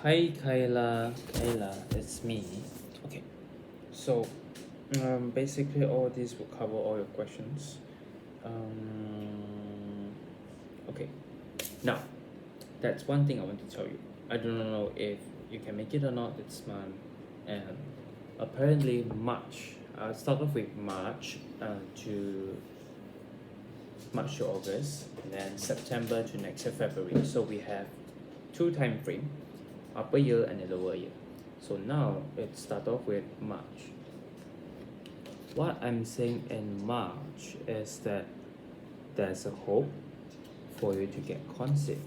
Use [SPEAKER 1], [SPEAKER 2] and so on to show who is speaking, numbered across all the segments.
[SPEAKER 1] Hi Kayla, it's me. Okay, so basically all this will cover all your questions. Okay, now that's one thing I want to tell you. I do not know if you can make it or not this month, and apparently March. I'll start off with to March to August, and then September to next year February. So we have two time frame, upper year and a lower year. So now let's start off with March. What I'm saying in March is that there's a hope for you to get conceived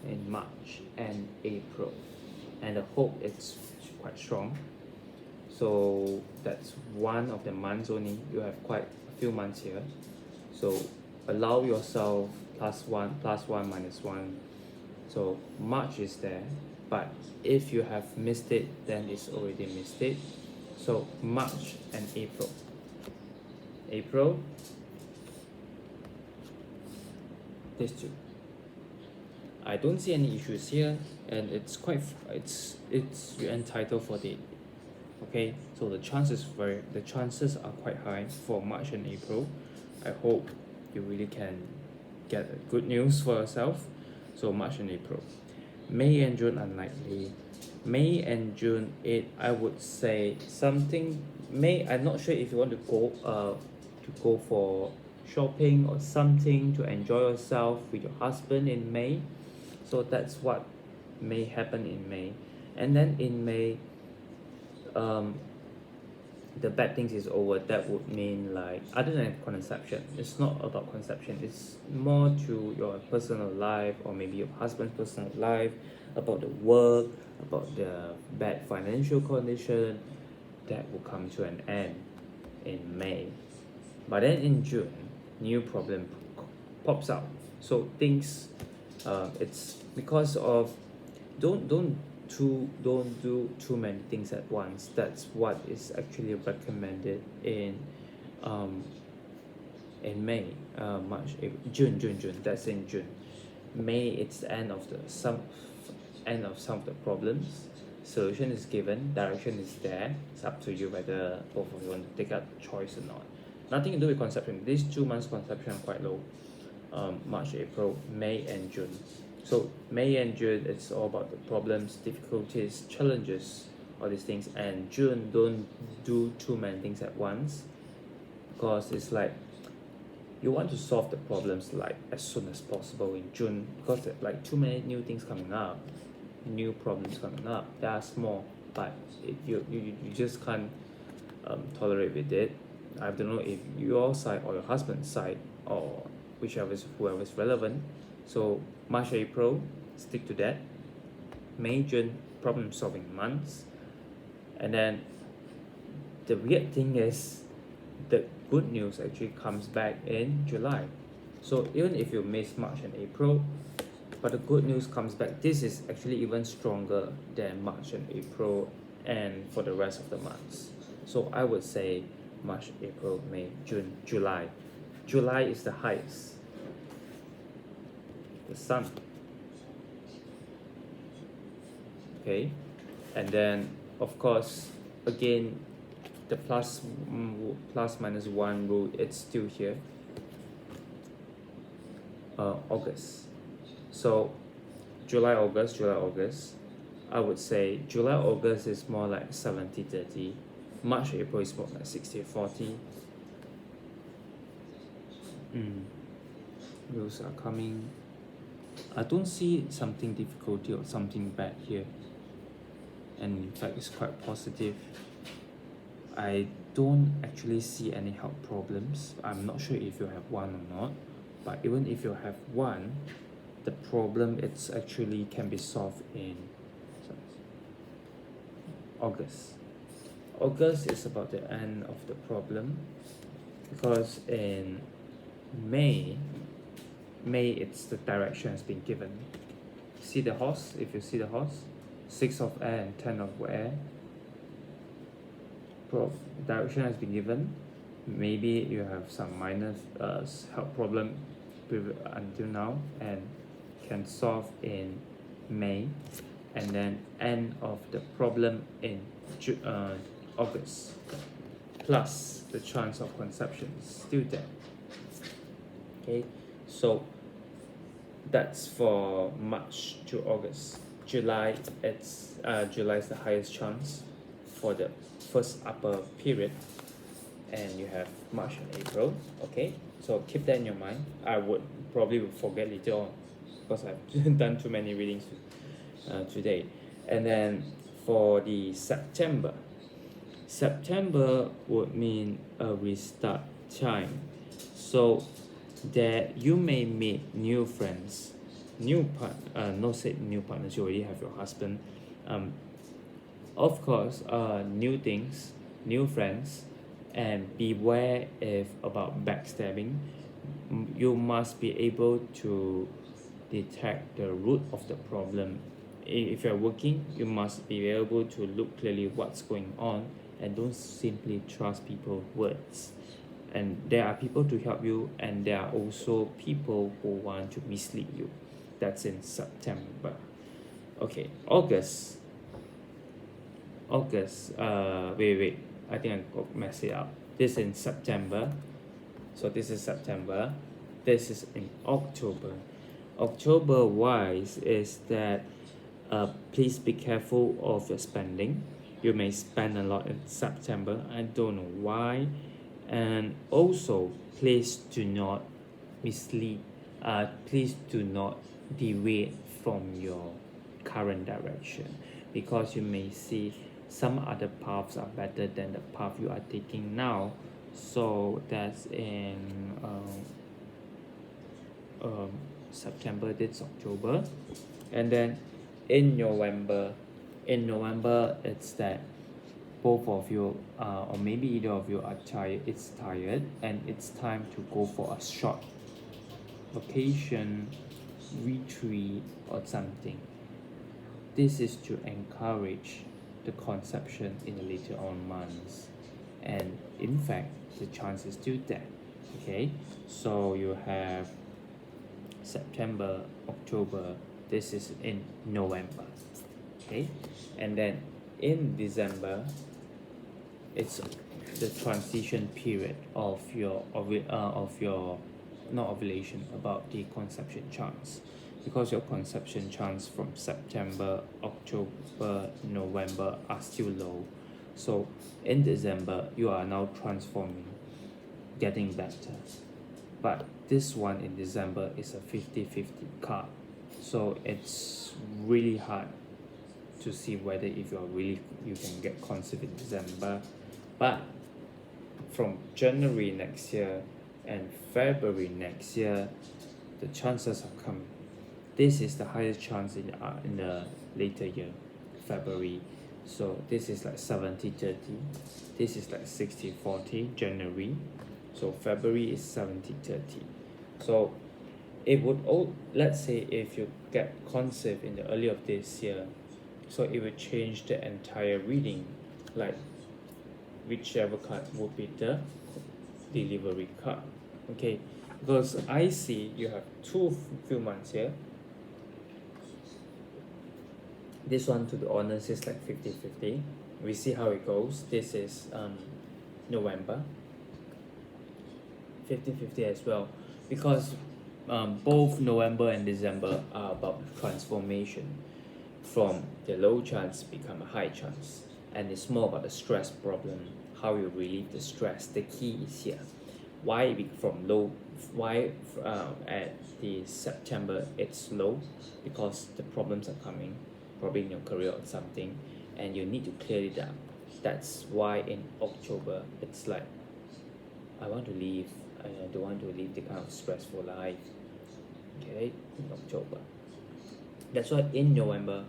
[SPEAKER 1] in March and April, and the hope is quite strong. So that's one of the months only. You have quite a few months here. So allow yourself plus one minus one. So March is there, but if you have missed it, then it's already missed it. So March and April. April, these two. I don't see any issues here, and it's you're entitled for it. Okay, so the chances are quite high for March and April. I hope you really can get good news for yourself. So March and April. May and June unlikely. May and June I would say something. May, I'm not sure if you want to go for shopping or something to enjoy yourself with your husband in May. So that's what may happen in May. And then in May, um the bad things is over. That would mean, like, other than conception, it's not about conception, it's more to your personal life or maybe your husband's personal life, about the work, about the bad financial condition. That will come to an end in May. But then in June, new problem pops out. So things, it's because of, don't do too many things at once. That's what is actually recommended um in May, March, April, June. That's in June. May, it's the end of some of the problems. Solution is given, direction is there. It's up to you whether both of you want to take up the choice or not. Nothing to do with conception. These 2 months conception are quite low. March, April, May, and June. So May and June, it's all about the problems, difficulties, challenges, all these things. And June, don't do too many things at once, because it's like you want to solve the problems like as soon as possible in June, because there are like too many new things coming up, new problems coming up. They are small, but you just can't tolerate with it. I don't know if your side or your husband's side, or whoever is relevant. So March, April, stick to that. May, June, problem solving months. And then the weird thing is, the good news actually comes back in July. So even if you miss March and April, but the good news comes back. This is actually even stronger than March and April, and for the rest of the months. So I would say March, April, May, June, July. July is the highest. The sun. Okay, and then of course, again, the plus minus one rule, it's still here. August. So July, August. I would say July, August is more like 70-30. March, April is more like 60-40. Rules are coming. I don't see something difficulty or something bad here, and in fact it's quite positive. I don't actually see any health problems. I'm not sure if you have one or not, but even if you have one, the problem, it's actually can be solved in August. August is about the end of the problem, because in May, it's the direction has been given. See the horse? If you see the horse, 6 of air and 10 of air. Direction has been given. Maybe you have some minor health problem until now, and can solve in May. and then end of the problem in August, plus the chance of conception is still there. Okay, so that's for March to August. July, July is the highest chance for the first upper period, and you have March and April. Okay, so keep that in your mind. I would probably forget later on because I've done too many readings today. And then for the September would mean a restart time. So that you may meet new friends, not say new partners, you already have your husband. Of course, new things, new friends, and beware if about backstabbing. You must be able to detect the root of the problem. If you're working, you must be able to look clearly what's going on and don't simply trust people's words. And there are people to help you, and there are also people who want to mislead you. That's in September. Okay, August, wait, I think I messed it up. This is in September. So this is September. This is in October. October wise is that please be careful of your spending. You may spend a lot in September. I don't know why. And also, please do not mislead. Please do not deviate from your current direction, because you may see some other paths are better than the path you are taking now. So that's in September, this October. And then in November, it's that both of you or maybe either of you are tired, and it's time to go for a short vacation, retreat, or something. This is to encourage the conception in the later on months, and in fact the chance is still there. Okay, so you have September, October, this is in November. Okay, and then in December, it's the transition period of your not ovulation, about the conception chance, because your conception chance from September, October, November are still low. So in December you are now transforming, getting better, but this one in December is a 50-50 card, so it's really hard to see whether if you can get conceived in December. But from January next year and February next year, the chances are coming. This is the highest chance in the later year, February. So this is like 70-30. This is like 60-40 January. So February is 70-30. So it would let's say if you get conceived in the early of this year, so it will change the entire reading, like whichever card would be the delivery card. Okay, because I see you have few months here. This one, to be honest, is like 50-50. We see how it goes. This is November, 50-50 as well, because both November and December are about transformation from the low chance become a high chance, and it's more about the stress problem, how you relieve the stress. The key is here. Why from low? Why at the September it's low? Because the problems are coming, probably in your career or something, and you need to clear it up. That's why in October it's like, I want to leave. I don't want to live the kind of stressful life. Okay, in October. That's why in November,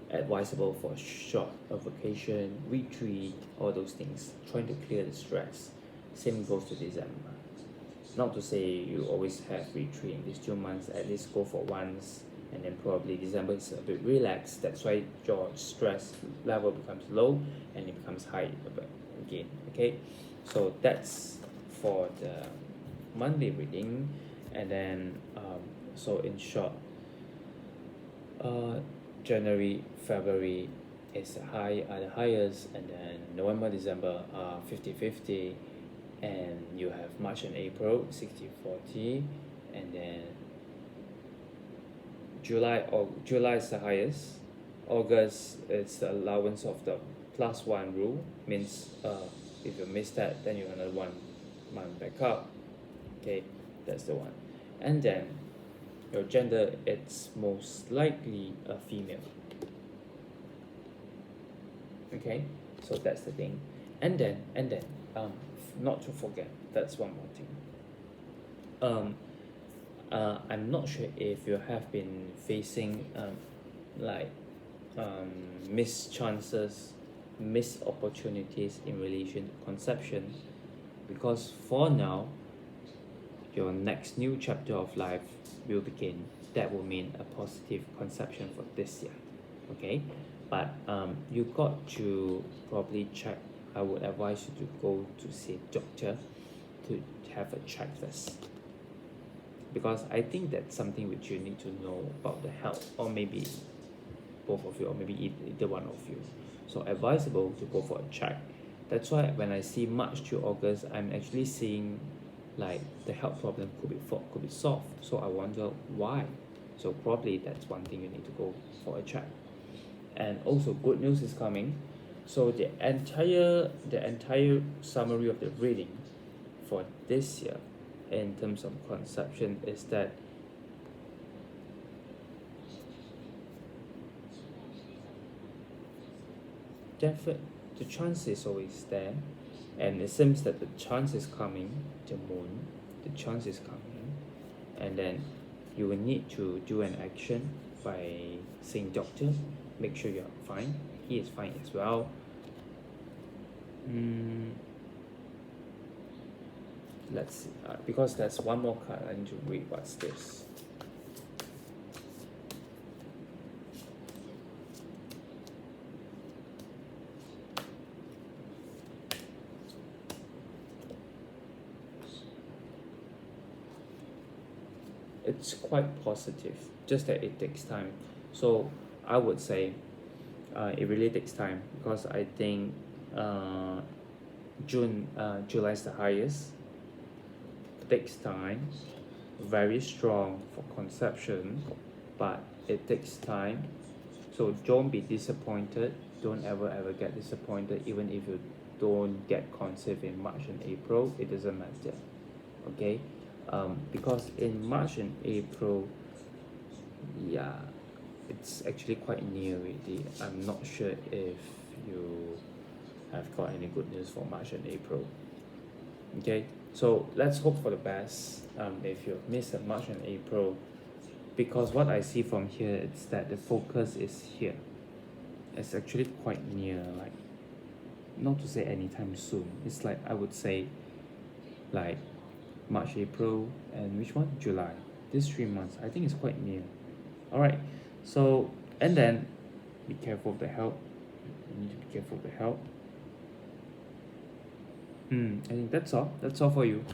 [SPEAKER 1] advisable for short vacation, retreat, all those things, trying to clear the stress. Same goes to December. Not to say you always have retreat in these 2 months, at least go for once, and then probably December is a bit relaxed. That's why your stress level becomes low and it becomes high again. Okay, so that's for the monthly reading. And then so in short, January, February is the highest, and then November, December are 50-50, and you have March and April 60-40, and then July is the highest. August is the allowance of the +1 rule, means if you miss that, then you have another 1 month back up. Okay, that's the one. And then your gender, it's most likely a female. Okay, so that's the thing. And then not to forget, that's one more thing. I'm not sure if you have been facing like missed chances, missed opportunities in relation to conception, because for now your next new chapter of life will begin. That will mean a positive conception for this year. Okay, but you got to probably check. I would advise you to go to see a doctor to have a check first, because I think that's something which you need to know about the health, or maybe both of you, or maybe either one of you. So advisable to go for a check. That's why when I see March to August, I'm actually seeing like the health problem could be solved. So I wonder why. So probably that's one thing you need to go for a check. And also good news is coming. So the entire summary of the reading for this year in terms of conception is that definitely the chance is always there, and it seems that the chance is coming. The moon, the chance is coming, and then you will need to do an action by seeing doctor, make sure you're fine. He is fine as well. Let's see, because there's one more card I need to read. What's this? It's quite positive, just that it takes time. So I would say it really takes time, because I think July is the highest. Takes time, very strong for conception, but it takes time. So don't be disappointed. Don't ever get disappointed, even if you don't get conceived in March and April. It doesn't matter. Okay, because in March and April, yeah, it's actually quite near already. I'm not sure if you have got any good news for March and April. Okay, so let's hope for the best. If you missed the March and April, because what I see from here is that the focus is here. It's actually quite near, like not to say anytime soon. It's like I would say like March, April, and which one? July. These 3 months, I think it's quite near. All right. So and then be careful of the health. You need to be careful of the health. I think that's all. That's all for you.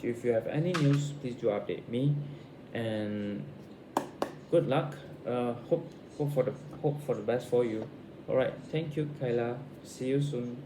[SPEAKER 1] If you have any news, please do update me. And good luck. Hope for the best for you. All right. Thank you, Kayla. See you soon.